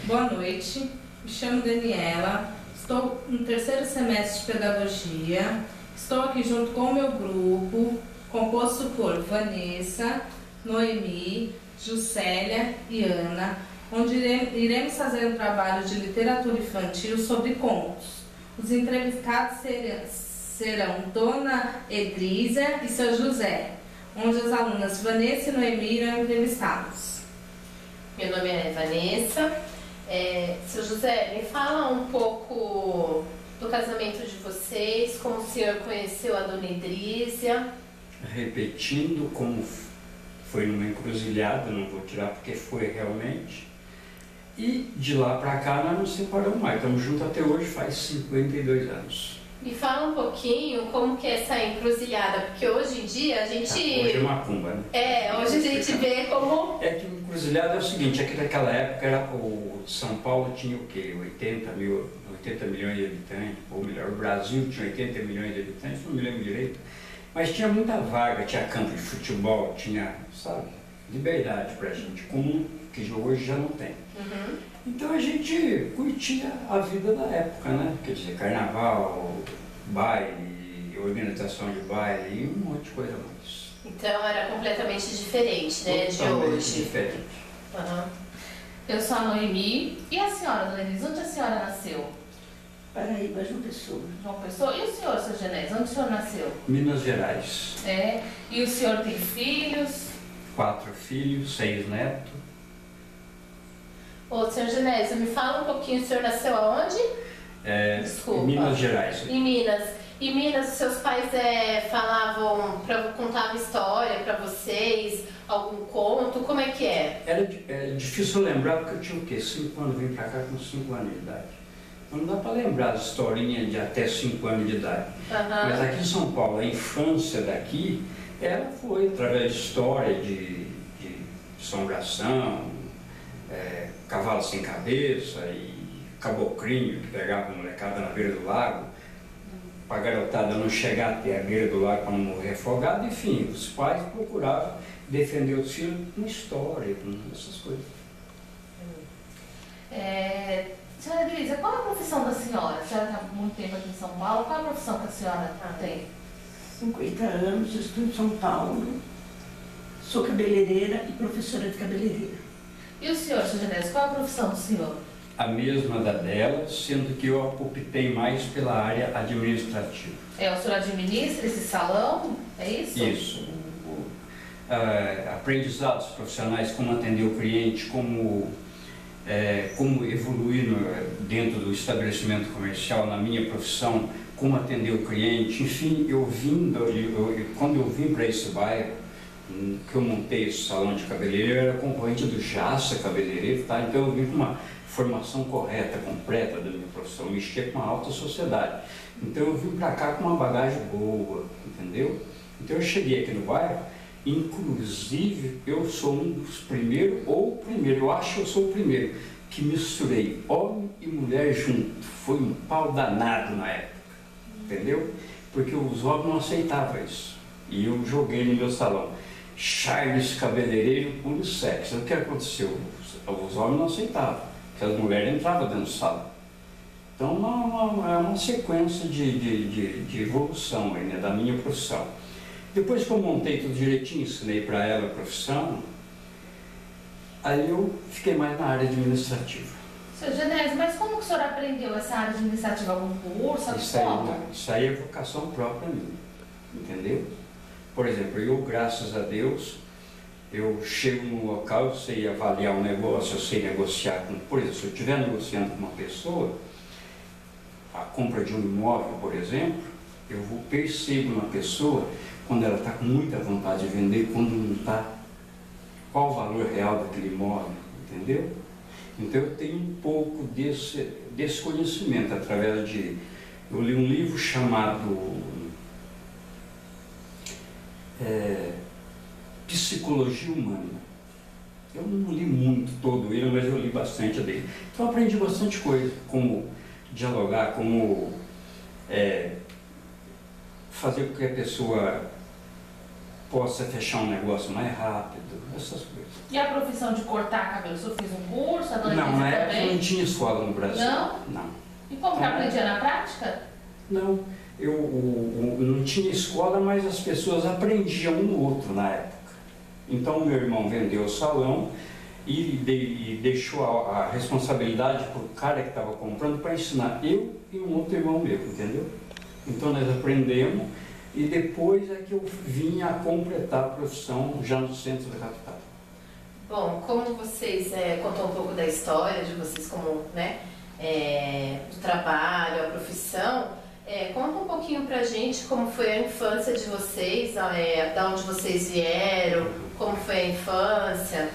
Boa noite, me chamo Daniela, estou no terceiro semestre de Pedagogia, estou aqui junto com o meu grupo, composto por Vanessa, Noemi, Juscelia e Ana, onde iremos fazer um trabalho de literatura infantil sobre contos. Os entrevistados serão Dona Edrísia e seu José, onde as alunas Vanessa e Noemi irão entrevistá-los. Meu nome é Vanessa. Seu José, me fala um pouco do casamento de vocês, como o senhor conheceu a Dona Edrísia. Repetindo, como foi numa encruzilhada, não vou tirar porque foi realmente. E de lá para cá nós não separamos mais, estamos juntos até hoje, faz 52 anos. Me fala um pouquinho como que é essa encruzilhada, porque hoje em dia a gente... Hoje é macumba, né? Hoje a gente vê como... É que encruzilhada é o seguinte, é que naquela época o São Paulo tinha o quê? 80 milhões de habitantes, ou melhor, o Brasil tinha 80 milhões de habitantes, não me lembro direito, mas tinha muita vaga, tinha campo de futebol, tinha, sabe, liberdade pra gente, comum, que hoje já não tem. Uhum. Então a gente curtia a vida da época, né? Quer dizer, carnaval, baile, organização de baile e um monte de coisa mais. Então era completamente diferente, né, de hoje. Diferente. Uhum. Eu sou a Noemi. E a senhora, Dona Elisa, onde a senhora nasceu? Paraíba, João Pessoa. João Pessoa. E o senhor, seu Genésio, onde o senhor nasceu? Minas Gerais. E o senhor tem filhos? 4 filhos, 6 netos. Ô, senhor Genésio, me fala um pouquinho, o senhor nasceu aonde? Desculpa. Minas Gerais. Em Minas. Em Minas, os seus pais contavam história para vocês, algum conto, como é que é? Era difícil lembrar porque eu tinha o quê? 5 anos, vim pra cá com 5 anos de idade. Então não dá para lembrar as historinhas de até 5 anos de idade. Uhum. Mas aqui em São Paulo, a infância daqui, ela foi através de história, de assombração, cavalo sem cabeça e cabocrinho que pegava a molecada na beira do lago, para a garotada não chegar até a beira do lago para não morrer afogado. Enfim, os pais procuravam defender os filhos com história, com essas coisas. Senhora Elisa, qual é a profissão da senhora? A senhora está há muito tempo aqui em São Paulo, qual é a profissão que a senhora tem? 50 anos, estou em São Paulo, sou cabeleireira e professora de cabeleireira. E o senhor, seu Genésio, qual é a profissão do senhor? A mesma da dela, sendo que eu optei mais pela área administrativa. O senhor administra esse salão, é isso? Isso. Aprendizados profissionais, como atender o cliente, como evoluir dentro do estabelecimento comercial, na minha profissão, como atender o cliente. Enfim, quando eu vim para esse bairro, que eu montei esse salão de cabeleireiro, eu era concorrente do Jaça Cabeleireiro, tá? Então eu vim com uma formação correta, completa da minha profissão, mexia com a alta sociedade. Então eu vim para cá com uma bagagem boa, entendeu? Então eu cheguei aqui no bairro, inclusive eu sou um dos primeiros, ou o primeiro, eu acho que eu sou o primeiro, que misturei homem e mulher junto. Foi um pau danado na época, entendeu? Porque os homens não aceitavam isso. E eu joguei no meu salão Charles Cabeleireiro unissex. O que aconteceu? Os homens não aceitavam, porque as mulheres entravam dentro do salão. Então é uma sequência de evolução aí, né, da minha profissão. Depois que eu montei tudo direitinho, ensinei para ela a profissão, aí eu fiquei mais na área administrativa. Seu Genésio, mas como que o senhor aprendeu essa área administrativa? Algum curso? Isso aí é vocação própria minha, entendeu? Por exemplo, eu, graças a Deus, eu chego no local, eu sei avaliar um negócio, eu sei negociar com... Por exemplo, se eu estiver negociando com uma pessoa, a compra de um imóvel, por exemplo, eu percebo uma pessoa quando ela está com muita vontade de vender, quando não está, qual o valor real daquele imóvel, entendeu? Então eu tenho um pouco desse conhecimento através de... Eu li um livro chamado Psicologia Humana. Eu não li muito todo ele, mas eu li bastante dele. Então eu aprendi bastante coisa, como dialogar, como fazer com que a pessoa possa fechar um negócio mais rápido, essas coisas. E a profissão de cortar cabelo? O senhor fez um curso? A dona Não, Elisa na época também? não tinha escola no Brasil. Não? Não. E como que aprendia na prática? Não, eu não tinha escola, mas as pessoas aprendiam um no outro na época. Então meu irmão vendeu o salão e deixou a responsabilidade para o cara que estava comprando para ensinar eu e um outro irmão meu, entendeu? Então nós aprendemos e depois é que eu vim a completar a profissão já no centro da capital. Bom, como vocês contou um pouco da história de vocês como, né, do trabalho, a profissão, conta um pouquinho pra gente como foi a infância de vocês, da onde vocês vieram, como foi a infância.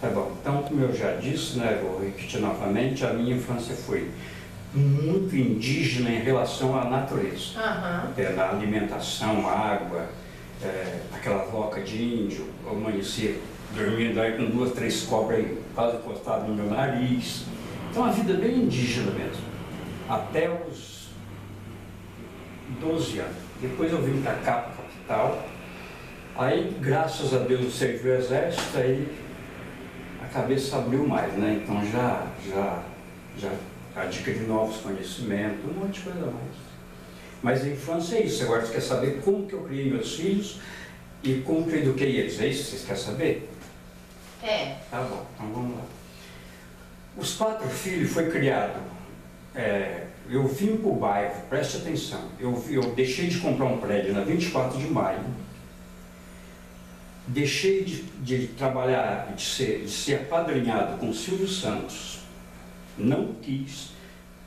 Tá bom, então como eu já disse, né, vou repetir novamente, a minha infância foi muito indígena em relação à natureza. Na alimentação, água, aquela roca de índio, eu amanhecia dormindo aí com 2, 3 cobras aí, quase encostadas no meu nariz. Então a vida bem indígena mesmo, até os 12 anos. Depois eu vim para cá, para a capital, aí graças a Deus eu servi o exército, aí a cabeça abriu mais, né? Então já adquiri novos conhecimentos, um monte de coisa mais. Mas a infância é isso. Agora você quer saber como que eu criei meus filhos e como que eu eduquei eles. É isso que vocês querem saber? Tá bom, então vamos lá. Os 4 filhos foi criado. Eu vim para o bairro, preste atenção. Eu deixei de comprar um prédio na 24 de maio. Deixei de trabalhar, de ser apadrinhado com o Silvio Santos. Não quis.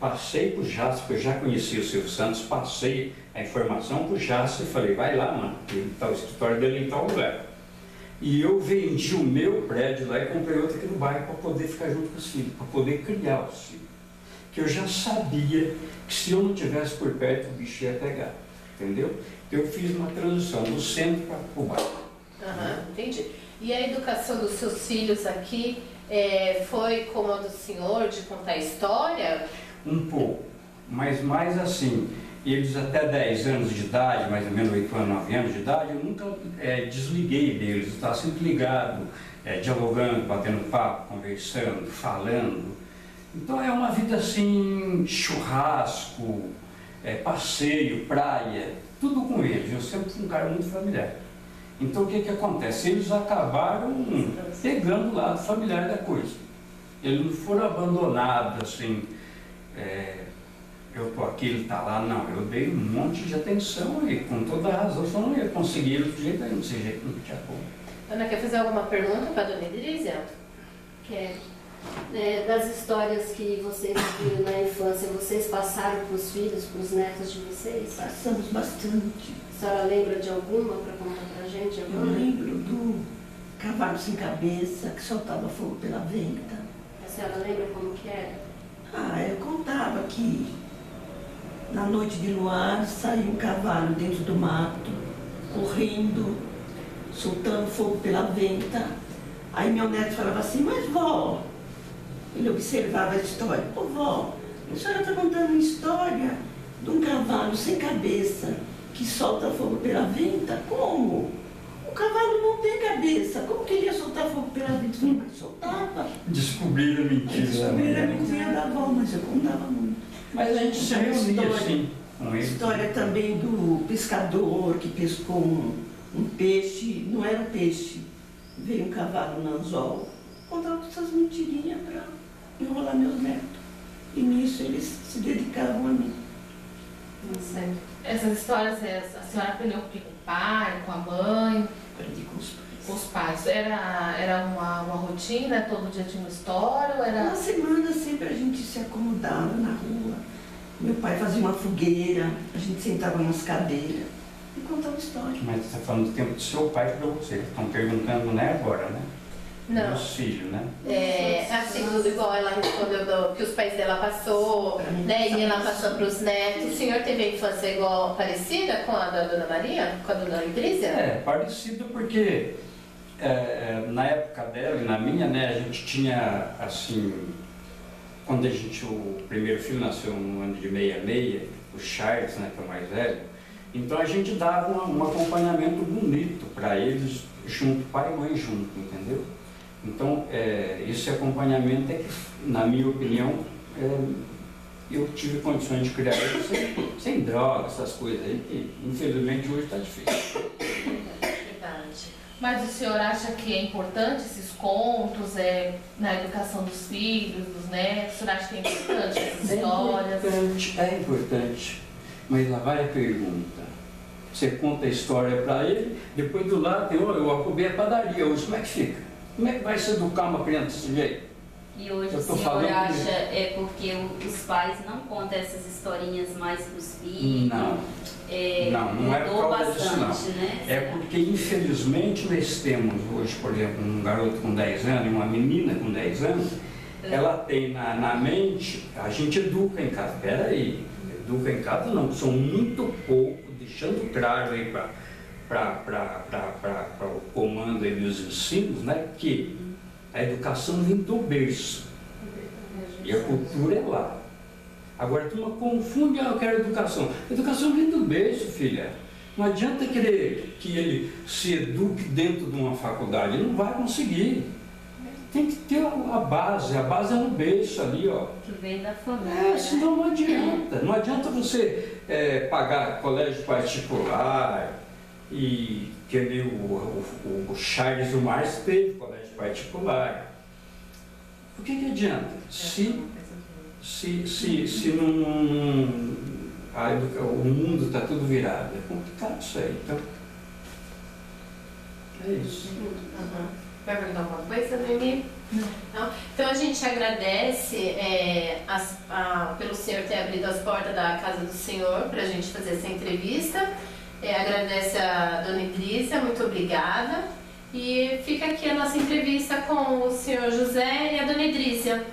Passei para o Jace, porque eu já conhecia o Silvio Santos, passei a informação para o Jace e falei, vai lá, mano, tá o escritório dele em tal lugar. E eu vendi o meu prédio lá e comprei outro aqui no bairro para poder ficar junto com os filhos, para poder criar os filhos. Que eu já sabia que se eu não tivesse por perto, o bicho ia pegar, entendeu? Eu fiz uma transição do centro para o bairro. Entendi. E a educação dos seus filhos aqui foi como a do senhor, de contar história? Um pouco, mas mais assim, eles até 10 anos de idade, mais ou menos 8 anos, 9 anos de idade, eu nunca desliguei deles, eu estava sempre ligado, dialogando, batendo papo, conversando, falando. Então é uma vida assim, churrasco, passeio, praia, tudo com eles. Eu sempre fui um cara muito familiar. Então o que acontece? Eles acabaram pegando o lado familiar da coisa. Eles não foram abandonados assim, eu estou aqui, ele está lá, não. Eu dei um monte de atenção e com toda a razão, só não ia conseguir do jeito nenhum, desse jeito não tinha como. Ana, quer fazer alguma pergunta para a dona Idrísia? Quero. Das histórias que vocês viram na infância, vocês passaram para os filhos, para os netos de vocês? Passamos bastante. A senhora lembra de alguma para contar para a gente? Eu lembro do cavalo sem cabeça que soltava fogo pela venta. A senhora lembra como que era? Eu contava que na noite de luar saiu um cavalo dentro do mato, correndo, soltando fogo pela venta. Aí meu neto falava assim, mas vó, ele observava a história, ô vó, a senhora está contando uma história de um cavalo sem cabeça que solta fogo pela venta? Como? O cavalo não tem cabeça, como que ele ia soltar fogo pela venta? Eu falei, mas soltava. Descobriram a mentira. Descobriram a mentira da avó, mas eu contava muito. Mas a gente se reunia assim com eles. História também do pescador que pescou um peixe, não era um peixe, veio um cavalo no anzol. Contava essas mentirinhas para enrolar meus netos. E nisso eles se dedicavam a mim. Certo. Essas histórias, a senhora aprendeu com o pai, com a mãe? Aprendi com os pais. Com os pais. Era uma rotina? Todo dia tinha uma história? Ou era... Uma semana sempre a gente se acomodava na rua. Meu pai fazia uma fogueira, a gente sentava nas cadeiras e contava história. Mas você está falando do tempo do seu pai para você. Estão perguntando, não é agora, né? Não. Dos filhos, né? Assim, tudo igual ela respondeu que os pais dela passou, né? E ela passou para os netos. O senhor teve a infância igual, parecida com a da Dona Maria? Com a Dona Idrísia? Parecido porque na época dela e na minha, né, a gente tinha, assim, quando o primeiro filho nasceu no ano de 66, o Charles, né, que é o mais velho, Então a gente dava um acompanhamento bonito para eles, junto, pai e mãe junto, entendeu? Então, esse acompanhamento é que, na minha opinião, eu tive condições de criar eles sem droga, essas coisas aí, que infelizmente hoje está difícil. Verdade. Mas o senhor acha que é importante esses contos na educação dos filhos, dos netos? O senhor acha que é importante essas histórias? É importante, mas lá vai a pergunta. Você conta a história para ele, depois do lado tem, eu acabei a padaria hoje, como é que fica? Como é que vai se educar uma criança desse jeito? E hoje Eu o tô senhor falando acha porque os pais não contam essas historinhas mais para os filhos? Não, não é por mudou causa disso não. bastante, né? É porque infelizmente nós temos hoje, por exemplo, um garoto com 10 anos e uma menina com 10 anos, ela tem na mente, a gente educa em casa, peraí, educa em casa não, são muito pouco, deixando claro aí para o comando aí dos ensinos, né, que a educação vem do berço e a cultura é lá. Agora a turma confunde, eu quero educação. A educação vem do berço, filha. Não adianta querer que ele se eduque dentro de uma faculdade, ele não vai conseguir. Tem que ter a base é no berço ali, ó. Que vem da família. Senão não adianta. Não adianta você pagar colégio particular e que nem o Charles do Mars teve colégio particular. O que adianta? Se o mundo está tudo virado, é complicado isso aí. Então, é isso. Vai perguntar alguma coisa, Noemi? Não? Então a gente agradece pelo senhor ter abrido as portas da casa do senhor para a gente fazer essa entrevista. Agradece a dona Idrícia, muito obrigada. E fica aqui a nossa entrevista com o senhor José e a dona Idrícia.